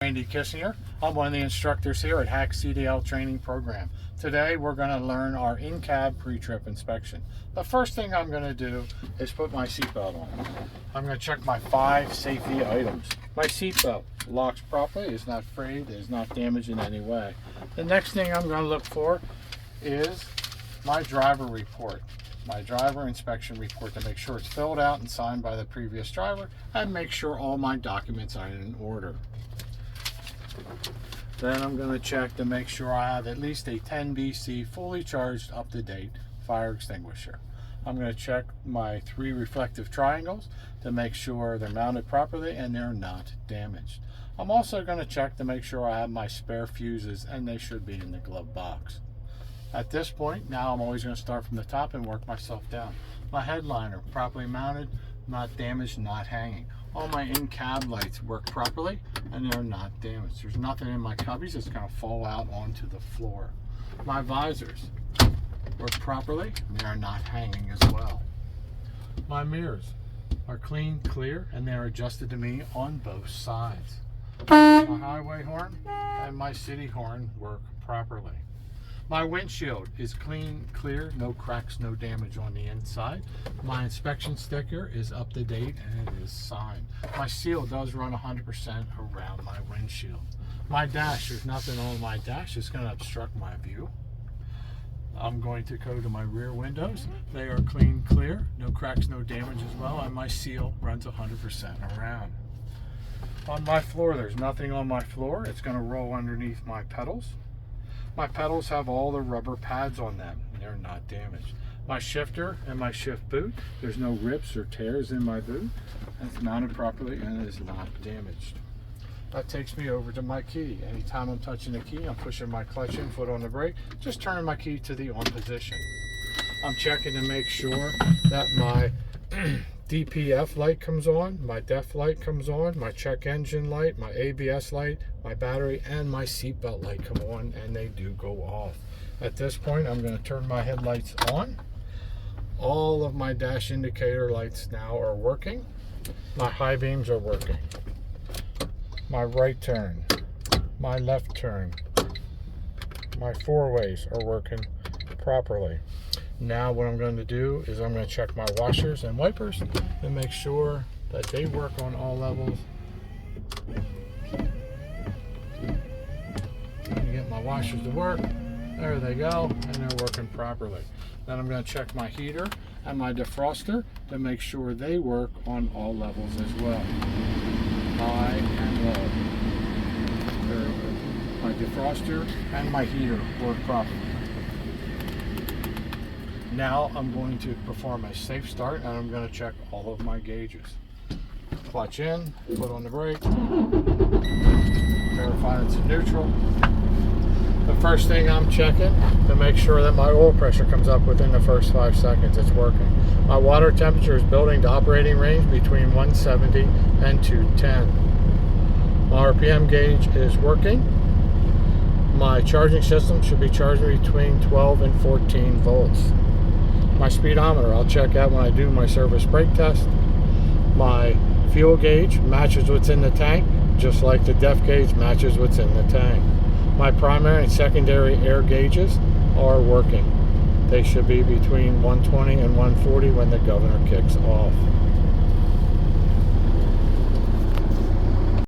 Randy Kissinger. I'm one of the instructors here at Hack CDL training program. Today we're going to learn our in-cab pre-trip inspection. The first thing I'm going to do is put my seatbelt on. I'm going to check my 5 safety items. My seatbelt locks properly, is not frayed, is not damaged in any way. The next thing I'm going to look for is my driver report. My driver inspection report to make sure it's filled out and signed by the previous driver and make sure all my documents are in order. Then I'm going to check to make sure I have at least a 10 BC fully charged up-to-date fire extinguisher. I'm going to check my 3 reflective triangles to make sure they're mounted properly and they're not damaged. I'm also going to check to make sure I have my spare fuses and they should be in the glove box. At this point, now I'm always going to start from the top and work myself down. My headliner properly mounted, not damaged, not hanging. All my in-cab lights work properly and they're not damaged. There's nothing in my cubbies that's going to fall out onto the floor. My visors work properly and they are not hanging as well. My mirrors are clean, clear, and they are adjusted to me on both sides. My highway horn and my city horn work properly. My windshield is clean, clear, no cracks, no damage on the inside. My inspection sticker is up to date and it is signed. My seal does run 100% around my windshield. My dash, there's nothing on my dash. It's going to obstruct my view. I'm going to go to my rear windows. They are clean, clear, no cracks, no damage as well, and my seal runs 100% around. On my floor, there's nothing on my floor. It's going to roll underneath my pedals. My pedals have all the rubber pads on them. They're not damaged. My shifter and my shift boot, there's no rips or tears in my boot. It's mounted properly and it is not damaged. That takes me over to my key. Anytime I'm touching the key, I'm pushing my clutch in, foot on the brake, just turning my key to the on position. I'm checking to make sure that my DPF light comes on, my DEF light comes on, my check engine light, my ABS light, my battery, and my seatbelt light come on, and they do go off. At this point, I'm going to turn my headlights on. All of my dash indicator lights now are working. My high beams are working. My right turn, my left turn, my 4-ways are working properly. Now what I'm going to do is I'm going to check my washers and wipers and make sure that they work on all levels. Get my washers to work. There they go, and they're working properly. Then I'm going to check my heater and my defroster to make sure they work on all levels as well. High and low. Very good. My defroster and my heater work properly. Now I'm going to perform a safe start and I'm going to check all of my gauges. Clutch in, foot on the brake, verify it's in neutral. The first thing I'm checking to make sure that my oil pressure comes up within the first 5 seconds. It's working. My water temperature is building to operating range between 170 and 210. My RPM gauge is working. My charging system should be charging between 12 and 14 volts. My speedometer, I'll check out when I do my service brake test. My fuel gauge matches what's in the tank, just like the DEF gauge matches what's in the tank. My primary and secondary air gauges are working. They should be between 120 and 140 when the governor kicks off.